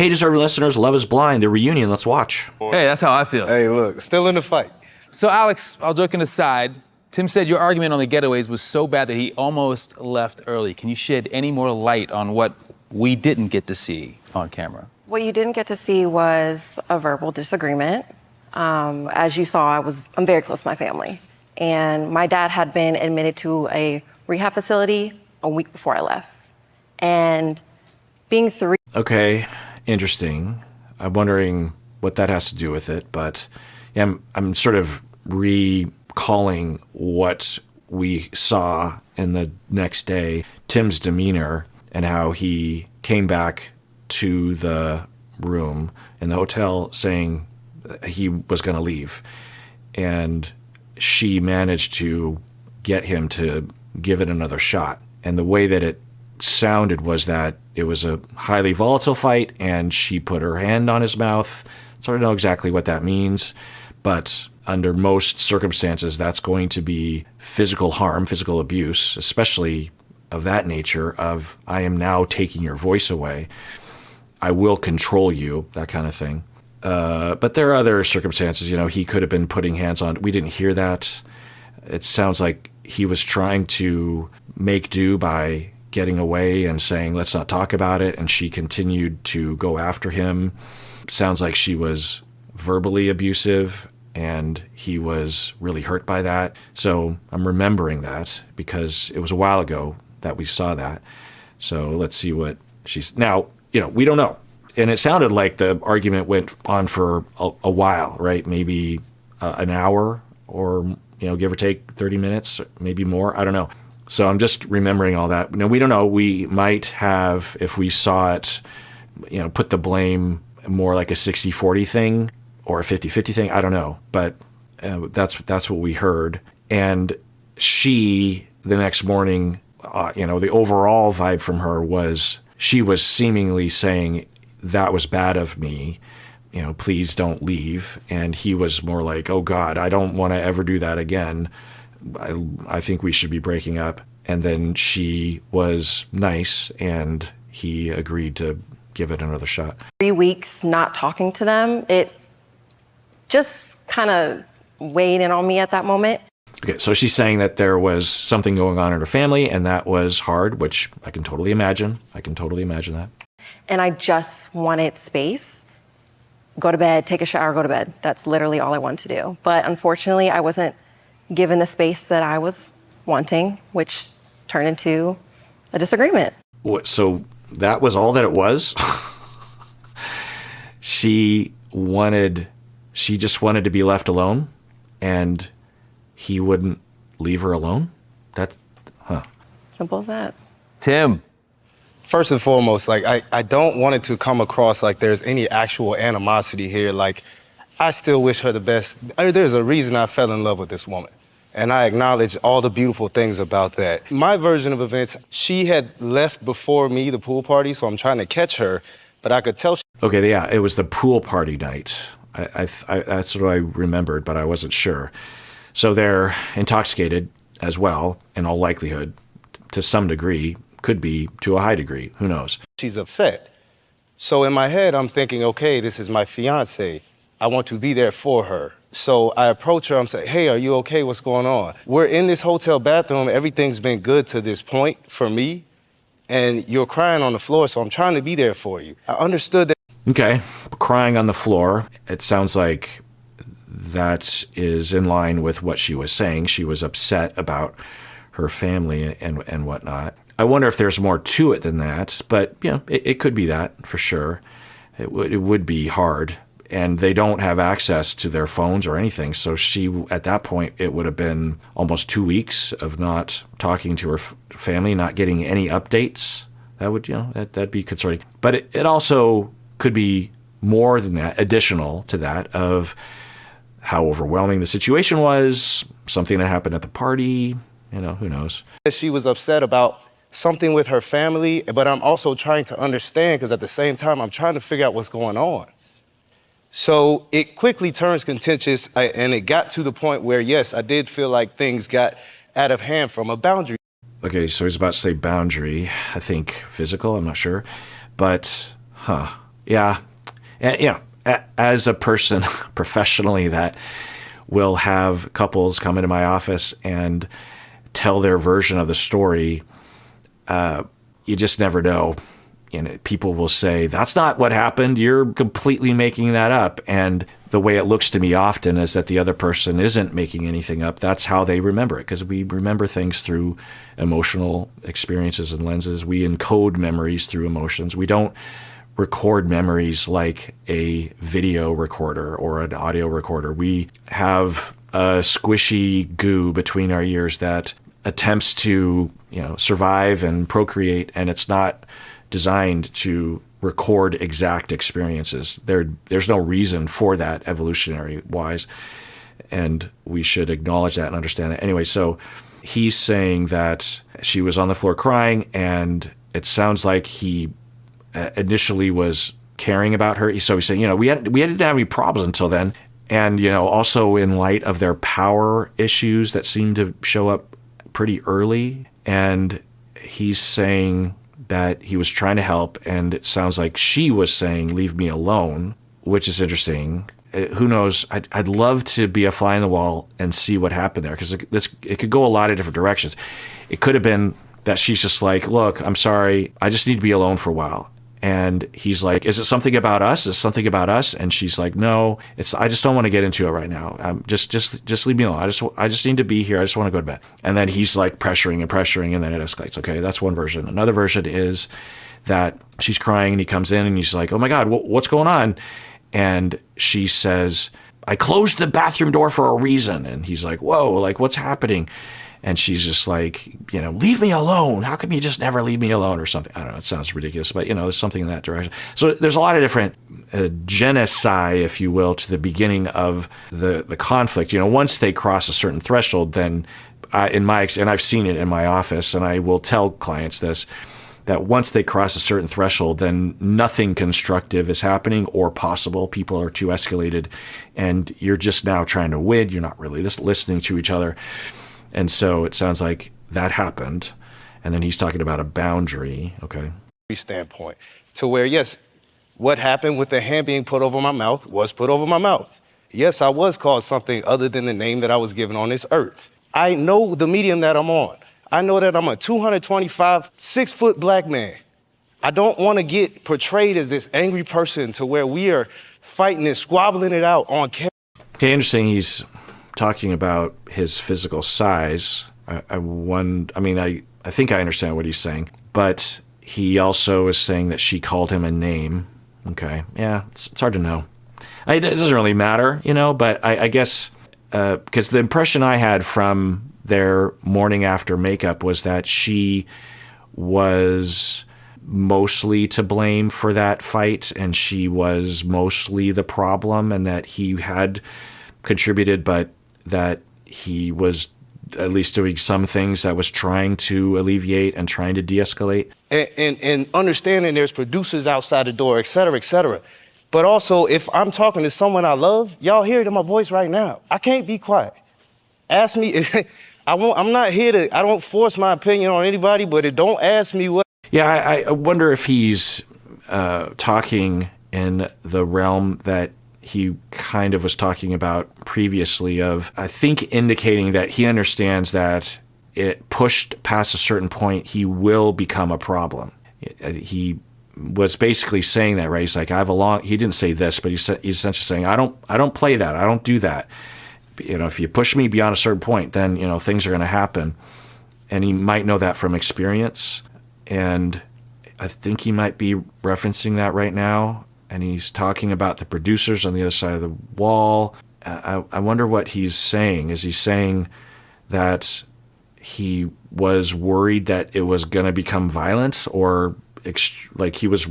Hey, deserving listeners, Love is Blind, the reunion. Let's watch. Hey, that's how I feel. Hey, look, still in the fight. So, Alex, all joking aside, Tim said your argument on the getaways was so bad that he almost left early. Can you shed any more light on what we didn't get to see on camera? What you didn't get to see was a verbal disagreement. As you saw, I'm very close to my family. And my dad had been admitted to a rehab facility a week before I left. And being three... Okay, interesting. I'm wondering what that has to do with it, but yeah, I'm sort of recalling what we saw in the next day, Tim's demeanor and how he came back to the room in the hotel saying he was going to leave. And she managed to get him to give it another shot. And the way that it sounded was that it was a highly volatile fight and she put her hand on his mouth. So I don't know exactly what that means, but under most circumstances, that's going to be physical harm, physical abuse, especially of that nature of, I am now taking your voice away. I will control you, that kind of thing. But there are other circumstances, he could have been putting hands on. We didn't hear that. It sounds like he was trying to make do by getting away and saying, let's not talk about it. And she continued to go after him. Sounds like she was verbally abusive and he was really hurt by that. So I'm remembering that because it was a while ago that we saw that. So let's see what she's... Now, we don't know. And it sounded like the argument went on for a while, right? Maybe an hour or, give or take 30 minutes, maybe more. I don't know. So I'm just remembering all that. Now, we don't know. We might have, if we saw it, put the blame more like a 60-40 thing or a 50-50 thing. I don't know. But that's what we heard. And she, the next morning, the overall vibe from her was she was seemingly saying, that was bad of me, please don't leave. And he was more like, oh God, I don't want to ever do that again. I think we should be breaking up. And then she was nice and he agreed to give it another shot. 3 weeks not talking to them, it just kind of weighed in on me at that moment. Okay, so she's saying that there was something going on in her family and that was hard, which I can totally imagine. I can totally imagine that. And I just wanted space, go to bed, take a shower, go to bed. That's literally all I wanted to do. But unfortunately, I wasn't given the space that I was wanting, which turned into a disagreement. What, so that was all that it was? She just wanted to be left alone and he wouldn't leave her alone? Simple as that. Tim. First and foremost, I don't want it to come across like there's any actual animosity here. I still wish her the best. There's a reason I fell in love with this woman. And I acknowledge all the beautiful things about that. My version of events, she had left before me, the pool party, so I'm trying to catch her, but I could tell Okay, yeah, it was the pool party night. That's what I remembered, but I wasn't sure. So they're intoxicated as well, in all likelihood, to some degree. Could be to a high degree. Who knows? she's upset. So in my head, I'm thinking, okay, this is my fiance. I want to be there for her. So I approach her, I'm saying, hey, are you okay? What's going on? We're in this hotel bathroom. Everything's been good to this point for me. And you're crying on the floor, so I'm trying to be there for you. I understood that. Okay, crying on the floor. It sounds like that is in line with what she was saying. She was upset about her family and whatnot. I wonder if there's more to it than that, but it could be that for sure. It would be hard, and they don't have access to their phones or anything. So she, at that point, it would have been almost 2 weeks of not talking to her family, not getting any updates. That would, that'd be concerning. But it also could be more than that, additional to that, of how overwhelming the situation was, something that happened at the party, who knows. She was upset about something with her family, but I'm also trying to understand because at the same time, I'm trying to figure out what's going on. So it quickly turns contentious, and it got to the point where, yes, I did feel like things got out of hand from a boundary. Okay, so he's about to say boundary, I think physical, I'm not sure. But, Yeah. As a person professionally that will have couples come into my office and tell their version of the story, you just never know. People will say, that's not what happened. You're completely making that up. And the way it looks to me often is that the other person isn't making anything up. That's how they remember it, because we remember things through emotional experiences and lenses. We encode memories through emotions. We don't record memories like a video recorder or an audio recorder. We have a squishy goo between our ears that attempts to, survive and procreate, and it's not designed to record exact experiences. There's no reason for that evolutionary wise, and we should acknowledge that and understand that. Anyway, so he's saying that she was on the floor crying, and it sounds like he initially was caring about her. So he's saying, we didn't have any problems until then. And, also in light of their power issues that seem to show up pretty early. And he's saying that he was trying to help, and it sounds like she was saying, leave me alone, which is interesting. Who knows? I'd love to be a fly in the wall and see what happened there, because it could go a lot of different directions. It could have been that she's just like, look, I'm sorry, I just need to be alone for a while. And he's like, is it something about us? Is it something about us? And she's like, no, I just don't want to get into it right now. Just leave me alone. I just need to be here. I just want to go to bed. And then he's like pressuring, and then it escalates. Okay, that's one version. Another version is that she's crying, and he comes in, and he's like, oh my God, what's going on? And she says, I closed the bathroom door for a reason. And he's like, whoa, like what's happening? And she's just like, leave me alone. How come you just never leave me alone or something? I don't know. It sounds ridiculous, but, there's something in that direction. So there's a lot of different genocide, if you will, to the beginning of the conflict. Once they cross a certain threshold, then and I've seen it in my office, and I will tell clients this, that once they cross a certain threshold, then nothing constructive is happening or possible. People are too escalated, and you're just now trying to win. You're not really listening to each other. And so it sounds like that happened. And then he's talking about a boundary. Okay. Standpoint to where, yes, what happened with the hand being put over my mouth was put over my mouth. Yes, I was called something other than the name that I was given on this earth. I know the medium that I'm on. I know that I'm a 225, 6-foot black man. I don't want to get portrayed as this angry person to where we are fighting and squabbling it out on camera. Okay, interesting. He's talking about his physical size. I think I understand what he's saying, but he also is saying that she called him a name. Okay, yeah, it's hard to know. It doesn't really matter, but I guess because the impression I had from their morning after makeup was that she was mostly to blame for that fight, and she was mostly the problem, and that he had contributed, but that he was at least doing some things that was trying to alleviate and trying to de-escalate. And understanding there's producers outside the door, et cetera, et cetera. But also, if I'm talking to someone I love, y'all hear it in my voice right now. I can't be quiet. Ask me if I'm not here to, I don't force my opinion on anybody, but don't ask me what. Yeah, I wonder if he's talking in the realm that he kind of was talking about previously of, I think, indicating that he understands that it pushed past a certain point, he will become a problem. He was basically saying that, right? He's like, he didn't say this, but he's essentially saying, I don't play that. I don't do that. If you push me beyond a certain point, then, things are going to happen. And he might know that from experience. And I think he might be referencing that right now. And he's talking about the producers on the other side of the wall. I wonder what he's saying. Is he saying that he was worried that it was going to become violent, or like he was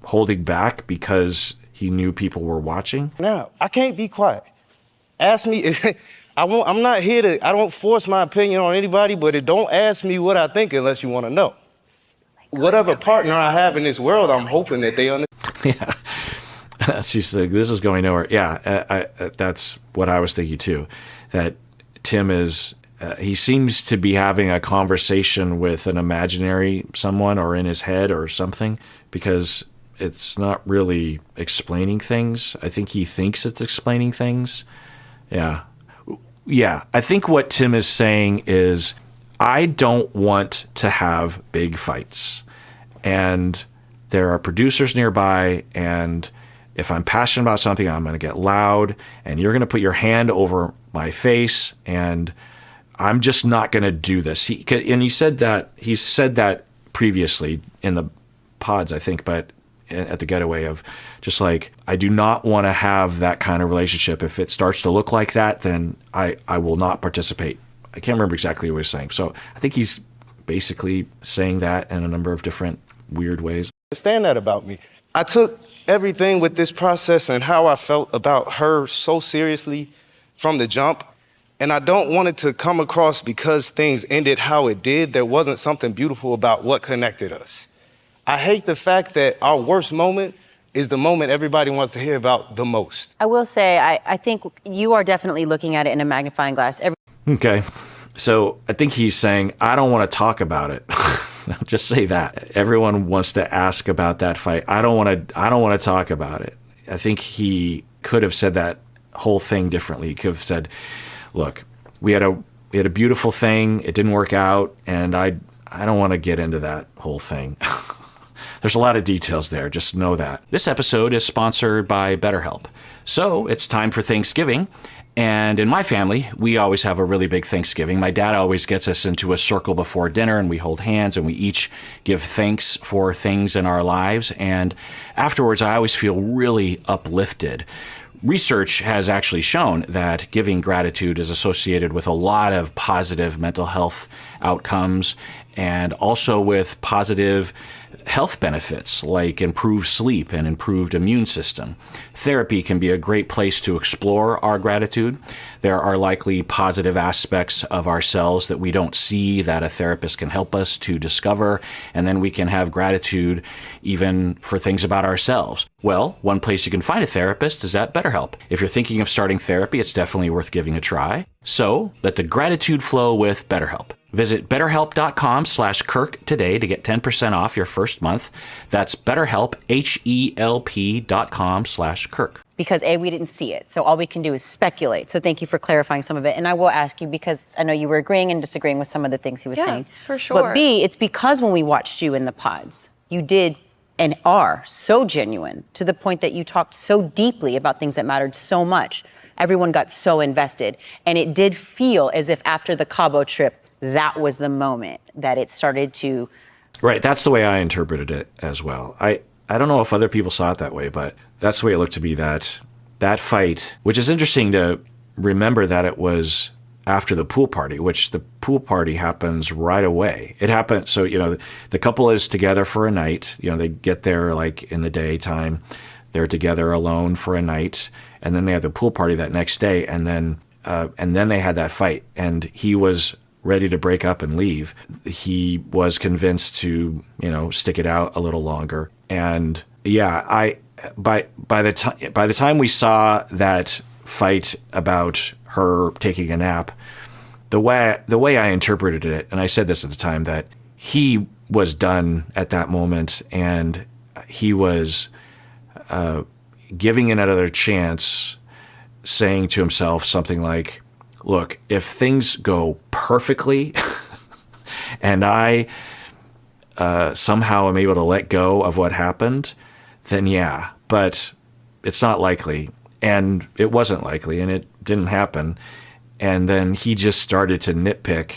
holding back because he knew people were watching? Now, I can't be quiet. Ask me if I'm not here to, I don't force my opinion on anybody, but don't ask me what I think unless you want to know. Whatever partner I have in this world, I'm hoping that they understand. Yeah. She's like, this is going nowhere. Yeah, that's what I was thinking too. That Tim is, he seems to be having a conversation with an imaginary someone or in his head or something, because it's not really explaining things. I think he thinks it's explaining things. Yeah. Yeah. I think what Tim is saying is, I don't want to have big fights. And there are producers nearby, and if I'm passionate about something, I'm going to get loud, and you're going to put your hand over my face, and I'm just not going to do this. He said that previously in the pods, I think, but at the Getaway, of just like, I do not want to have that kind of relationship. If it starts to look like that, then I will not participate. I can't remember exactly what he was saying. So I think he's basically saying that in a number of different weird ways. Understand that about me. I took everything with this process and how I felt about her so seriously from the jump. And I don't want it to come across because things ended how it did. There wasn't something beautiful about what connected us. I hate the fact that our worst moment is the moment everybody wants to hear about the most. I will say, I think you are definitely looking at it in a magnifying glass. Okay. So I think he's saying, I don't want to talk about it. Just say that. Everyone wants to ask about that fight. I don't want to talk about it. I think he could have said that whole thing differently. He could have said, look, we had a beautiful thing. It didn't work out, and I don't want to get into that whole thing. There's a lot of details there. Just know that. This episode is sponsored by BetterHelp. So it's time for Thanksgiving. And in my family, we always have a really big Thanksgiving. My dad always gets us into a circle before dinner, and we hold hands and we each give thanks for things in our lives. And afterwards, I always feel really uplifted. Research has actually shown that giving gratitude is associated with a lot of positive mental health outcomes, and also with positive health benefits like improved sleep and improved immune system. Therapy can be a great place to explore our gratitude. There are likely positive aspects of ourselves that we don't see that a therapist can help us to discover, and then we can have gratitude even for things about ourselves. Well, one place you can find a therapist is at BetterHelp. If you're thinking of starting therapy, it's definitely worth giving a try. So let the gratitude flow with BetterHelp. Visit BetterHelp.com/Kirk today to get 10% off your first month. That's BetterHelp, HELP.com/Kirk. Because A, we didn't see it, so all we can do is speculate. So thank you for clarifying some of it. And I will ask you, because I know you were agreeing and disagreeing with some of the things he was saying. For sure. But B, it's because when we watched you in the pods, you did and are so genuine to the point that you talked so deeply about things that mattered so much. Everyone got so invested. And it did feel as if after the Cabo trip, that was the moment that it started to... Right, that's the way I interpreted it as well. I don't know if other people saw it that way, but that's the way it looked to me, that fight, which is interesting to remember that it was after the pool party, which the pool party happens right away. It happened, so, the couple is together for a night. They get there like in the daytime. They're together alone for a night, and then they have the pool party that next day, and then they had that fight, and he was ready to break up and leave. He was convinced to, stick it out a little longer. And yeah, by the time we saw that fight about her taking a nap, the way I interpreted it, and I said this at the time, that he was done at that moment, and he was giving it another chance, saying to himself something like, look, if things go perfectly and I somehow am able to let go of what happened, then yeah, but it's not likely. And it wasn't likely, and it didn't happen. And then he just started to nitpick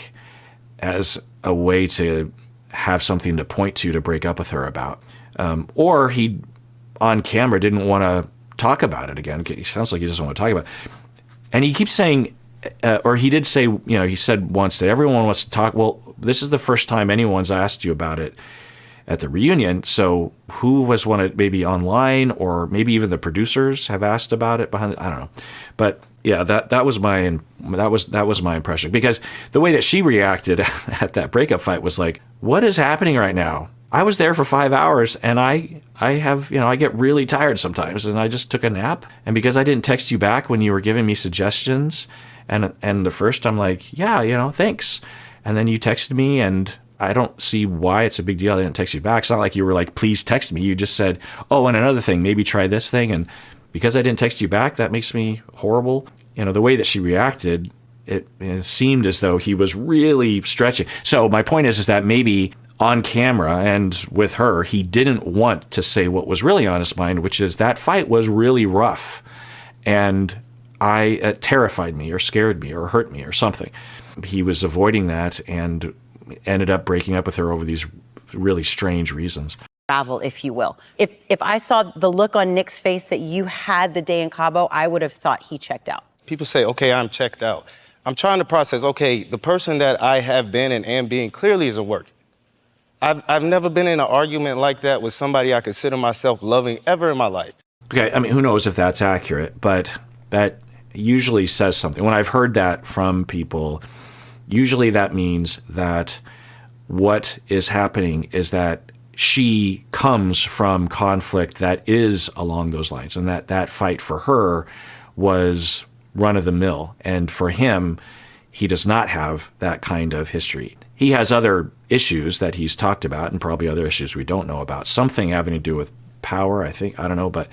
as a way to have something to point to break up with her about. Or he, on camera, didn't want to talk about it again. It sounds like he doesn't want to talk about it. And he keeps saying, or he did say, he said once that everyone wants to talk. Well, this is the first time anyone's asked you about it at the reunion. So who was one, maybe online, or maybe even the producers have asked about it behind? I don't know. But yeah, that was my impression, because the way that she reacted at that breakup fight was like, what is happening right now? I was there for 5 hours, and I have, I get really tired sometimes, and I just took a nap. And because I didn't text you back when you were giving me suggestions, and the first I'm like, yeah, thanks. And then you texted me, and I don't see why it's a big deal I didn't text you back. It's not like you were like, please text me. You just said, oh, and another thing, maybe try this thing. And because I didn't text you back, that makes me horrible. The way that she reacted, it seemed as though he was really stretching. So my point is that maybe on camera and with her, he didn't want to say what was really on his mind, which is that fight was really rough. And it terrified me or scared me or hurt me or something. He was avoiding that and ended up breaking up with her over these really strange reasons. Travel, if you will. If I saw the look on Nick's face that you had the day in Cabo, I would have thought he checked out. People say, okay, I'm checked out. I'm trying to process, okay, the person that I have been and am being clearly isn't working. I've never been in an argument like that with somebody I consider myself loving ever in my life. Okay, I mean, who knows if that's accurate, but that usually says something. When I've heard that from people, usually that means that what is happening is that she comes from conflict that is along those lines, and that fight for her was run of the mill. And for him, he does not have that kind of history. He has other issues that he's talked about and probably other issues we don't know about. Something having to do with power, I think. I don't know, but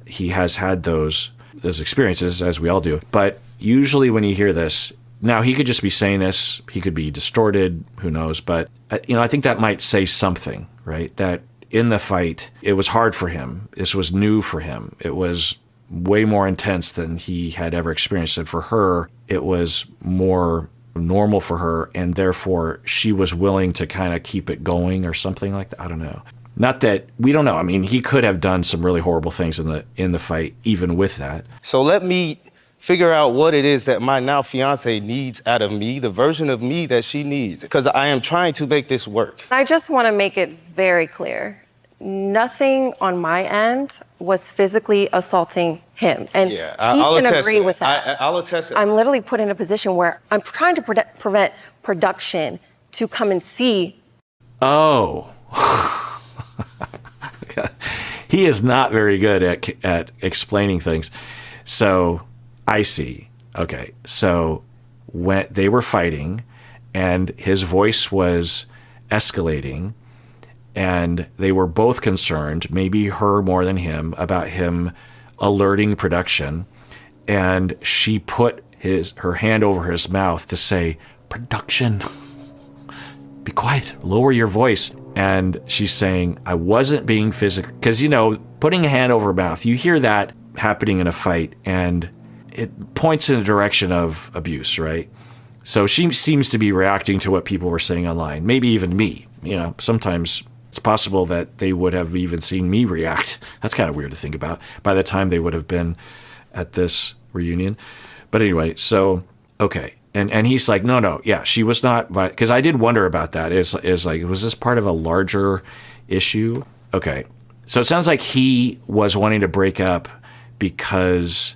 he has had those experiences, as we all do. But usually when you hear this, now he could just be saying this, he could be distorted, who knows, but I think that might say something, right? That in the fight, it was hard for him. This was new for him. It was way more intense than he had ever experienced. And for her, it was more normal for her, and therefore she was willing to kind of keep it going or something like that. I don't know. Not that we don't know. I mean, he could have done some really horrible things in the fight, even with that. So let me figure out what it is that my now fiance needs out of me, the version of me that she needs, because I am trying to make this work. I just want to make it very clear. Nothing on my end was physically assaulting him. And I'll he can attest agree to with that. I'll attest to that. I'm literally put in a position where I'm trying to prevent production to come and see. Oh. He is not very good at explaining things. So I see. Okay. So when they were fighting and his voice was escalating and they were both concerned, maybe her more than him, about him alerting production. And she put her hand over his mouth to say, "Production, be quiet, lower your voice." And she's saying, I wasn't being physical. Because, putting a hand over a mouth, you hear that happening in a fight, and it points in a direction of abuse, right? So she seems to be reacting to what people were saying online, maybe even me. Sometimes it's possible that they would have even seen me react. That's kind of weird to think about by the time they would have been at this reunion. But anyway, so, okay. And he's like, no, yeah, she was not, because I did wonder about that. Is like, was this part of a larger issue? Okay. So it sounds like he was wanting to break up because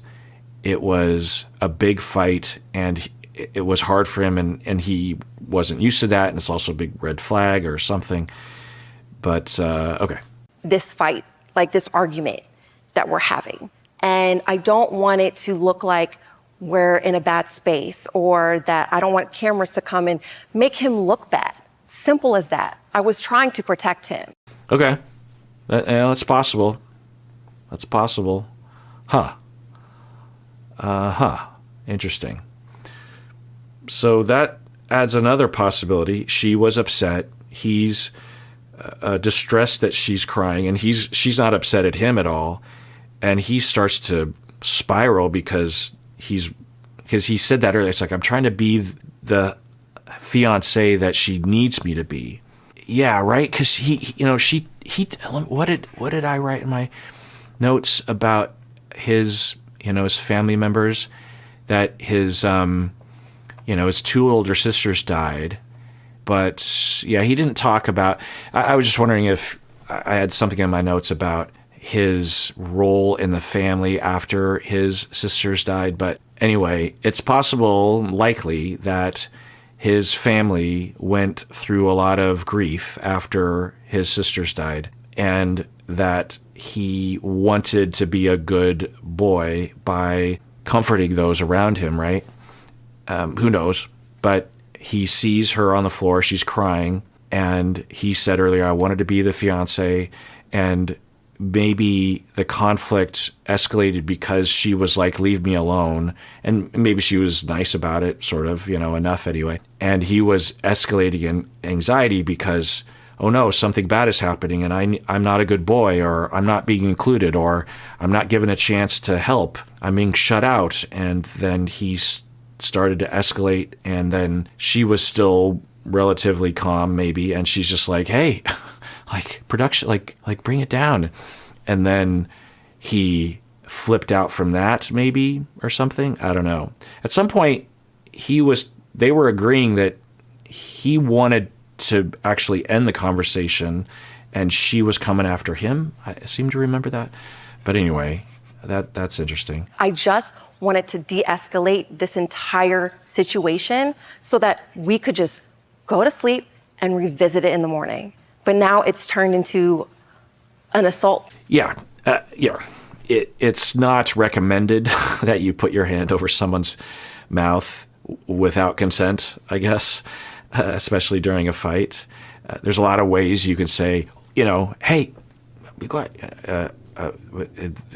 it was a big fight and it was hard for him and he wasn't used to that. And it's also a big red flag or something. But, okay. This fight, like this argument that we're having. And I don't want it to look like we're in a bad space or that I don't want cameras to come and make him look bad. Simple as that. I was trying to protect him. Okay. That's possible. That's possible. Huh. Interesting. So that adds another possibility. She was upset. He's distressed that she's crying, and she's not upset at him at all. And he starts to spiral because he said that earlier. It's like, I'm trying to be the fiance that she needs me to be. Yeah, right. Because what did I write in my notes about his family members? That his two older sisters died, but yeah, he didn't talk about. I was just wondering if I had something in my notes about his role in the family after his sisters died. But anyway, it's possible, likely, that his family went through a lot of grief after his sisters died, and that he wanted to be a good boy by comforting those around him, right? Who knows? But he sees her on the floor, she's crying, And he said earlier, I wanted to be the fiance. And maybe the conflict escalated because she was like, leave me alone. And maybe she was nice about it, sort of, enough anyway. And he was escalating in anxiety because, oh no, something bad is happening and I'm not a good boy, or I'm not being included, or I'm not given a chance to help. I'm being shut out. And then he started to escalate, and then she was still relatively calm maybe, and she's just like, hey, like production, like bring it down. And then he flipped out from that maybe, or something. I don't know. At some point they were agreeing that he wanted to actually end the conversation and she was coming after him. I seem to remember that. But anyway, that's interesting. I just wanted to de-escalate this entire situation so that we could just go to sleep and revisit it in the morning. But now it's turned into an assault. Yeah. It's not recommended that you put your hand over someone's mouth without consent, I guess, especially during a fight. There's a lot of ways you can say, hey, be quiet,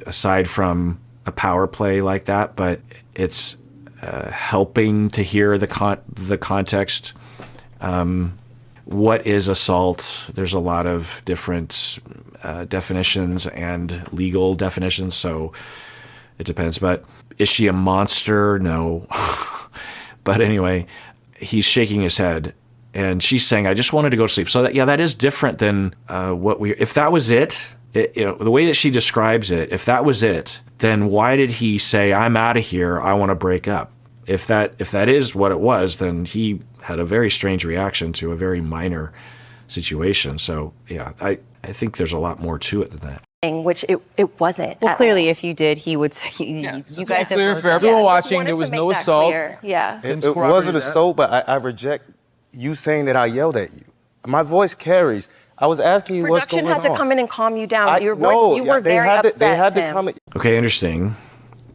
aside from a power play like that, but it's helping to hear the context. What is assault? There's a lot of different definitions and legal definitions, so it depends. But is she a monster? No. But anyway, he's shaking his head, and she's saying, I just wanted to go to sleep. So that is different than if that was it, the way that she describes it, if that was it, then why did he say, I'm out of here, I want to break up? If that is what it was, then he had a very strange reaction to a very minor situation. So yeah, I think there's a lot more to it than that. Which it wasn't. Well, clearly, if you did, he would say, you guys have clear for everyone watching, there was no assault. Yeah. It wasn't assault, but I reject you saying that I yelled at you. My voice carries. I was asking you what's going on. Production had to come in and calm you down. Your voice, you were very upset, They had to Tim. come in. Okay, interesting.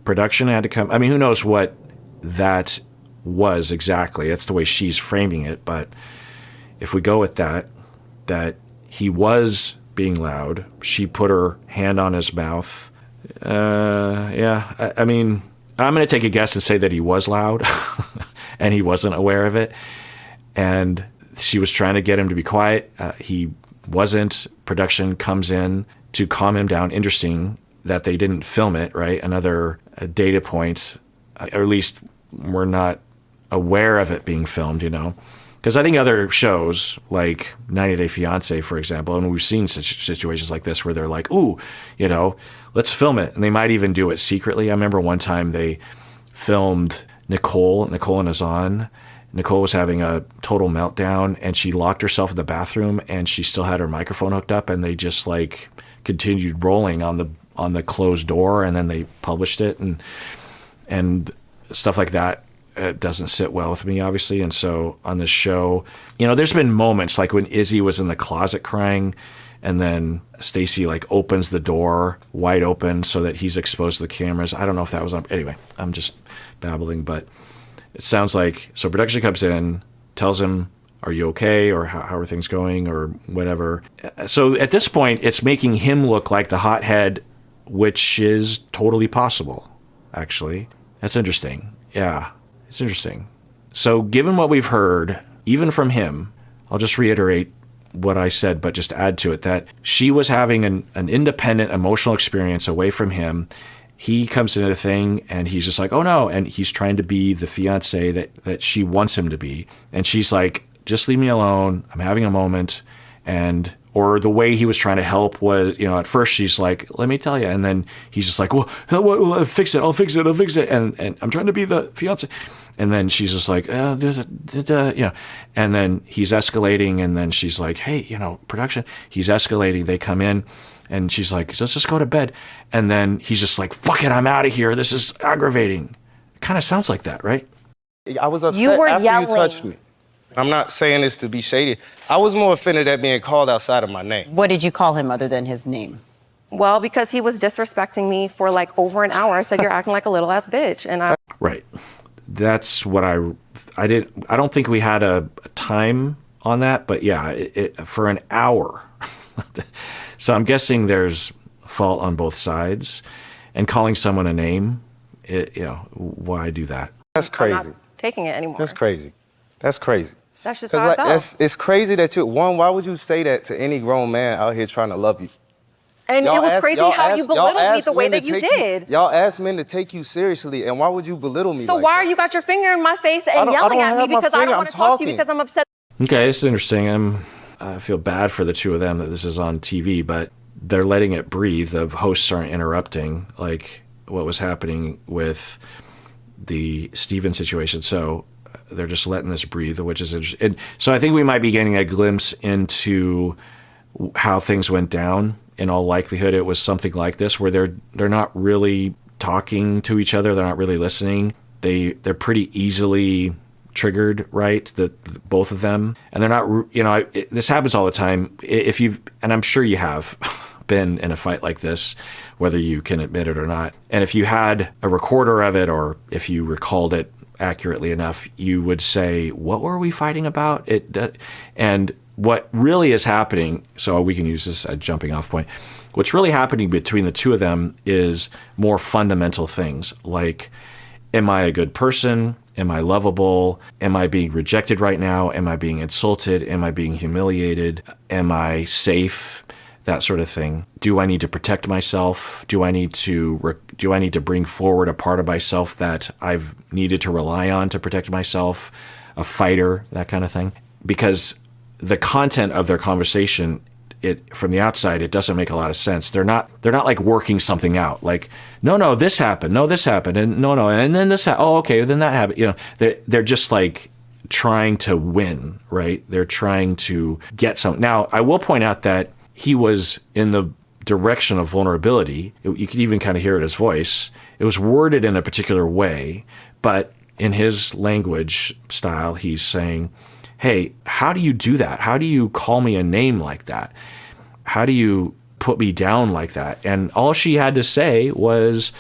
Production had to come. I mean, who knows what that was exactly. That's the way she's framing it. But if we go with that he was being loud, she put her hand on his mouth. I mean, I'm going to take a guess and say that he was loud and he wasn't aware of it. And she was trying to get him to be quiet. He wasn't. Production comes in to calm him down. Interesting that they didn't film it, right? Another data point, or at least we're not aware of it being filmed, Because I think other shows, like 90 Day Fiancé, for example, and we've seen such situations like this where they're like, ooh, let's film it. And they might even do it secretly. I remember one time they filmed Nicole and Azan. Nicole was having a total meltdown, and she locked herself in the bathroom, and she still had her microphone hooked up, and they just continued rolling on the closed door, and then they published it, and stuff like that. It doesn't sit well with me, obviously. And so on this show, there's been moments like when Izzy was in the closet crying, and then Stacey opens the door wide open so that he's exposed to the cameras. I don't know if that was on. Anyway, I'm just babbling, but it sounds like, so production comes in, tells him, are you okay? Or how are things going? Or whatever. So at this point, it's making him look like the hothead, which is totally possible, actually. That's interesting. Yeah. It's interesting. So given what we've heard, even from him, I'll just reiterate what I said, but just add to it that she was having an independent emotional experience away from him. He comes into the thing and he's just like, oh no. And he's trying to be the fiance that she wants him to be. And she's like, just leave me alone. I'm having a moment. Or the way he was trying to help was, at first she's like, let me tell you. And then he's just like, well, I'll fix it. I'll fix it. And I'm trying to be the fiance. And then she's just like, and then he's escalating. And then she's like, hey, production, he's escalating. They come in and she's like, let's just go to bed. And then he's just like, fuck it, I'm out of here. This is aggravating. It kind of sounds like that, right? I was upset You were after yelling. you touched me. I'm not saying this to be shady. I was more offended at being called outside of my name. What did you call him other than his name? Well, because he was disrespecting me for over an hour. I said, you're acting like a little ass bitch. And Right. That's what I don't think we had a time on that, but yeah, for an hour. So I'm guessing there's fault on both sides, and calling someone a name, why do that? That's I'm crazy. not taking it anymore. That's crazy. That's crazy. That's just how I felt. It's crazy that why would you say that to any grown man out here trying to love you? And it was crazy how you belittled me the way that you did. Y'all asked men to take you seriously, and why would you belittle me? So like why that? are you got your finger in my face and yelling at me because I don't want to talk to you because I'm upset? Okay, this is interesting. I feel bad for the two of them that this is on TV, but they're letting it breathe. The hosts aren't interrupting, like what was happening with the Steven situation. So they're just letting this breathe, which is interesting. So I think we might be getting a glimpse into how things went down. In all likelihood, it was something like this, where they're not really talking to each other. They're not really listening. They're pretty easily triggered, right? Both of them, and they're not. This happens all the time. And I'm sure you have been in a fight like this, whether you can admit it or not. And if you had a recorder of it, or if you recalled it accurately enough, you would say, "What were we fighting about?" And what really is happening, so we can use this as a jumping off point, what's really happening between the two of them is more fundamental things like, am I a good person? Am I lovable? Am I being rejected right now? Am I being insulted? Am I being humiliated? Am I safe? That sort of thing. Do I need to protect myself? Do I need to bring forward a part of myself that I've needed to rely on to protect myself? A fighter, that kind of thing. Because the content of their conversation, from the outside, it doesn't make a lot of sense. They're not like working something out. Like, no, this happened. No, this happened. And no, and then this happened. Oh, okay, then that happened. They're just like trying to win, right? They're trying to get some. Now, I will point out that he was in the direction of vulnerability. You could even kind of hear it in his voice. It was worded in a particular way, but in his language style, he's saying, hey, how do you do that? How do you call me a name like that? How do you put me down like that? And all she had to say was,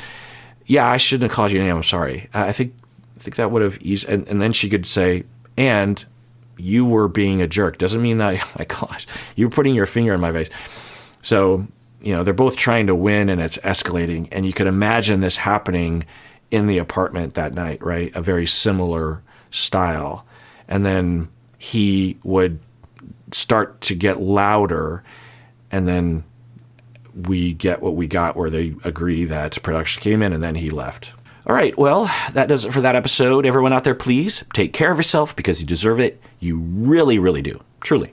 yeah, I shouldn't have called you a name. I'm sorry. I think that would have eased. And then she could say, and you were being a jerk. Doesn't mean that, oh my gosh, you were putting your finger in my face. So, they're both trying to win, and it's escalating. And you could imagine this happening in the apartment that night, right? A very similar style. And then he would start to get louder, and then we get what we got, where they agree that production came in, and then he left. All right, well, that does it for that episode. Everyone out there, please take care of yourself, because you deserve it. You really, really do. Truly.